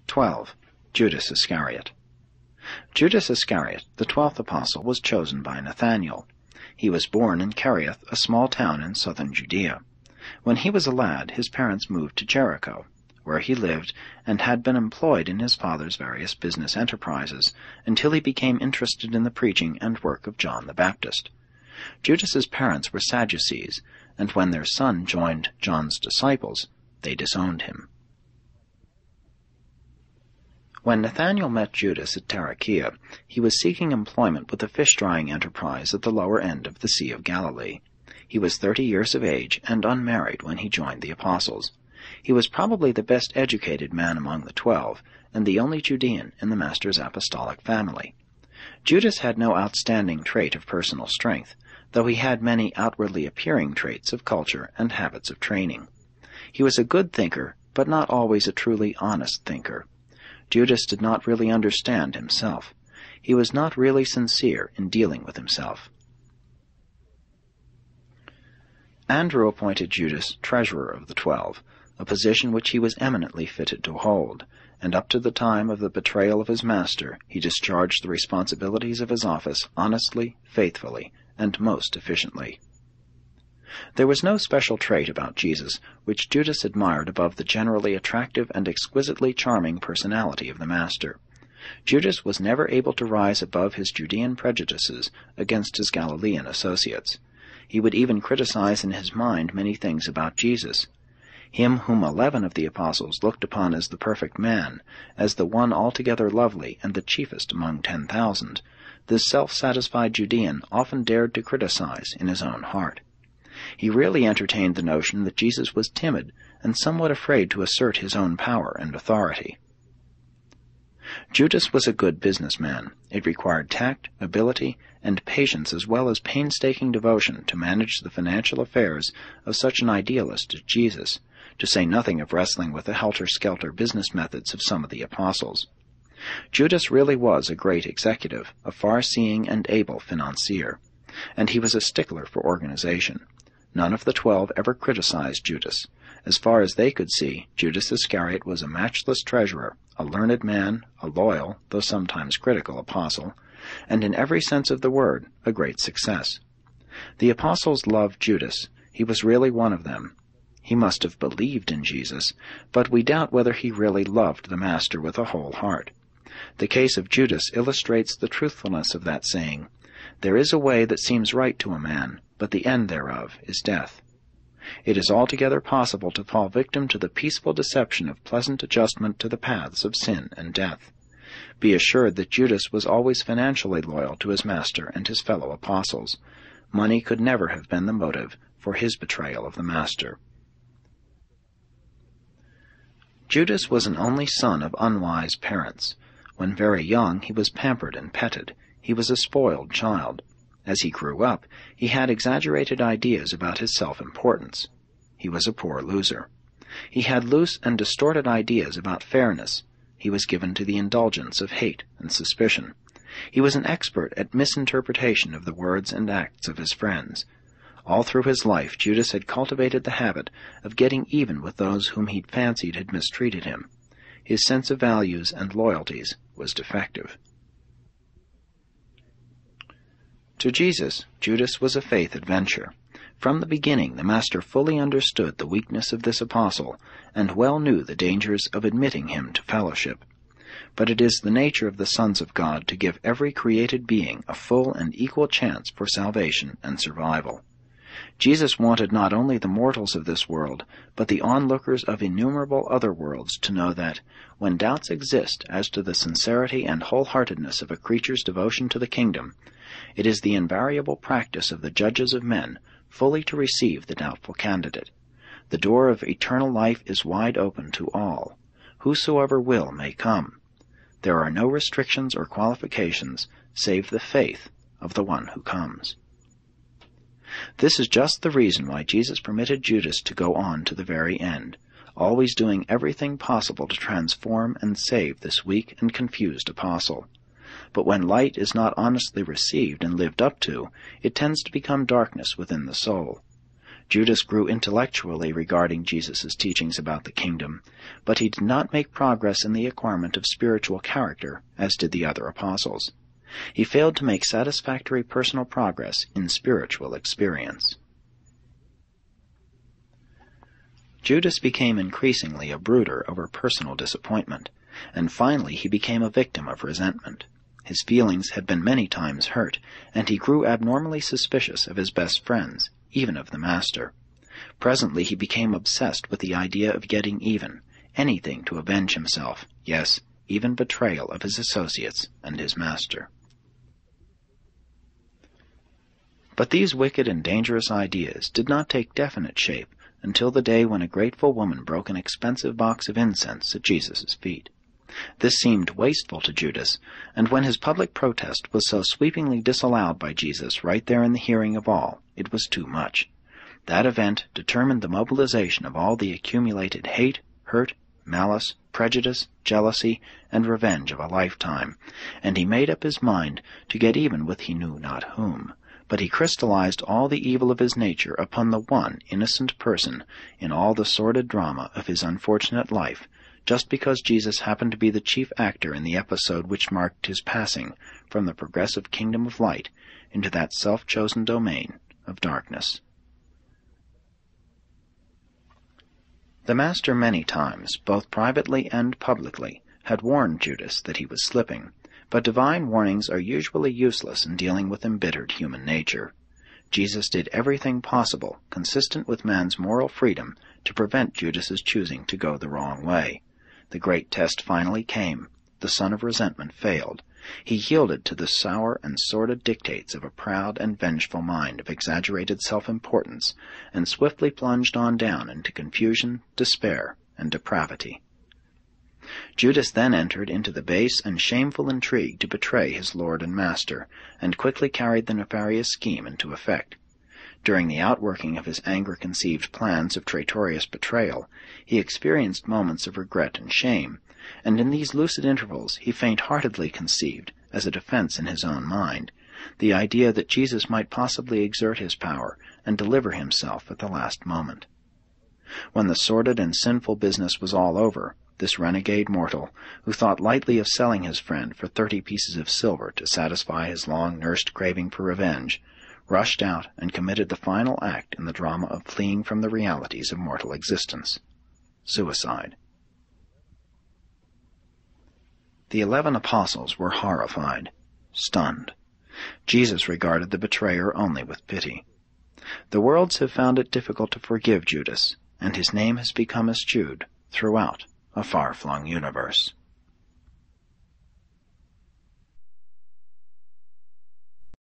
12. Judas Iscariot. Judas Iscariot, the 12th apostle, was chosen by Nathanael. He was born in Kerioth, a small town in southern Judea. When he was a lad, his parents moved to Jericho, where he lived and had been employed in his father's various business enterprises until he became interested in the preaching and work of John the Baptist. Judas's parents were Sadducees, and when their son joined John's disciples, they disowned him. When Nathanael met Judas at Tarichaea, he was seeking employment with a fish-drying enterprise at the lower end of the Sea of Galilee. He was 30 years of age and unmarried when he joined the apostles. He was probably the best educated man among the 12, and the only Judean in the Master's apostolic family. Judas had no outstanding trait of personal strength, though he had many outwardly appearing traits of culture and habits of training. He was a good thinker, but not always a truly honest thinker. Judas did not really understand himself. He was not really sincere in dealing with himself. Andrew appointed Judas treasurer of the 12, a position which he was eminently fitted to hold, and up to the time of the betrayal of his master he discharged the responsibilities of his office honestly, faithfully, and most efficiently. There was no special trait about Jesus which Judas admired above the generally attractive and exquisitely charming personality of the Master. Judas was never able to rise above his Judean prejudices against his Galilean associates. He would even criticize in his mind many things about Jesus. Him whom 11 of the apostles looked upon as the perfect man, as the one altogether lovely and the chiefest among 10,000, this self-satisfied Judean often dared to criticize in his own heart. He really entertained the notion that Jesus was timid and somewhat afraid to assert his own power and authority. Judas was a good businessman. It required tact, ability, and patience as well as painstaking devotion to manage the financial affairs of such an idealist as Jesus, to say nothing of wrestling with the helter-skelter business methods of some of the apostles. Judas really was a great executive, a far-seeing and able financier, and he was a stickler for organization. None of the 12 ever criticized Judas. As far as they could see, Judas Iscariot was a matchless treasurer, a learned man, a loyal, though sometimes critical, apostle, and in every sense of the word, a great success. The apostles loved Judas. He was really one of them. He must have believed in Jesus, but we doubt whether he really loved the Master with a whole heart. The case of Judas illustrates the truthfulness of that saying, "There is a way that seems right to a man, but the end thereof is death." It is altogether possible to fall victim to the peaceful deception of pleasant adjustment to the paths of sin and death. Be assured that Judas was always financially loyal to his master and his fellow apostles. Money could never have been the motive for his betrayal of the Master. Judas was an only son of unwise parents. When very young, he was pampered and petted. He was a spoiled child. As he grew up, he had exaggerated ideas about his self-importance. He was a poor loser. He had loose and distorted ideas about fairness. He was given to the indulgence of hate and suspicion. He was an expert at misinterpretation of the words and acts of his friends. All through his life, Judas had cultivated the habit of getting even with those whom he fancied had mistreated him. His sense of values and loyalties was defective. To Jesus, Judas was a faith adventure. From the beginning, the Master fully understood the weakness of this apostle, and well knew the dangers of admitting him to fellowship. But it is the nature of the sons of God to give every created being a full and equal chance for salvation and survival. Jesus wanted not only the mortals of this world, but the onlookers of innumerable other worlds to know that, when doubts exist as to the sincerity and wholeheartedness of a creature's devotion to the kingdom, it is the invariable practice of the judges of men fully to receive the doubtful candidate. The door of eternal life is wide open to all. Whosoever will may come. There are no restrictions or qualifications save the faith of the one who comes. This is just the reason why Jesus permitted Judas to go on to the very end, always doing everything possible to transform and save this weak and confused apostle. But when light is not honestly received and lived up to, it tends to become darkness within the soul. Judas grew intellectually regarding Jesus' teachings about the kingdom, but he did not make progress in the acquirement of spiritual character, as did the other apostles. He failed to make satisfactory personal progress in spiritual experience. Judas became increasingly a brooder over personal disappointment, and finally he became a victim of resentment. His feelings had been many times hurt, and he grew abnormally suspicious of his best friends, even of the Master. Presently he became obsessed with the idea of getting even, anything to avenge himself, yes, even betrayal of his associates and his Master. But these wicked and dangerous ideas did not take definite shape until the day when a grateful woman broke an expensive box of incense at Jesus' feet. This seemed wasteful to Judas, and when his public protest was so sweepingly disallowed by Jesus right there in the hearing of all, it was too much. That event determined the mobilization of all the accumulated hate, hurt, malice, prejudice, jealousy, and revenge of a lifetime, and he made up his mind to get even with he knew not whom. But he crystallized all the evil of his nature upon the one innocent person in all the sordid drama of his unfortunate life, just because Jesus happened to be the chief actor in the episode which marked his passing from the progressive kingdom of light into that self-chosen domain of darkness. The Master many times, both privately and publicly, had warned Judas that he was slipping, but divine warnings are usually useless in dealing with embittered human nature. Jesus did everything possible, consistent with man's moral freedom, to prevent Judas's choosing to go the wrong way. The great test finally came. The son of resentment failed. He yielded to the sour and sordid dictates of a proud and vengeful mind of exaggerated self-importance, and swiftly plunged on down into confusion, despair, and depravity. Judas then entered into the base and shameful intrigue to betray his Lord and Master, and quickly carried the nefarious scheme into effect. During the outworking of his anger-conceived plans of traitorous betrayal, he experienced moments of regret and shame, and in these lucid intervals he faint-heartedly conceived, as a defense in his own mind, the idea that Jesus might possibly exert his power and deliver himself at the last moment. When the sordid and sinful business was all over, this renegade mortal, who thought lightly of selling his friend for 30 pieces of silver to satisfy his long-nursed craving for revenge, rushed out and committed the final act in the drama of fleeing from the realities of mortal existence: suicide. The 11 apostles were horrified, stunned. Jesus regarded the betrayer only with pity. The worlds have found it difficult to forgive Judas, and his name has become eschewed throughout a far-flung universe.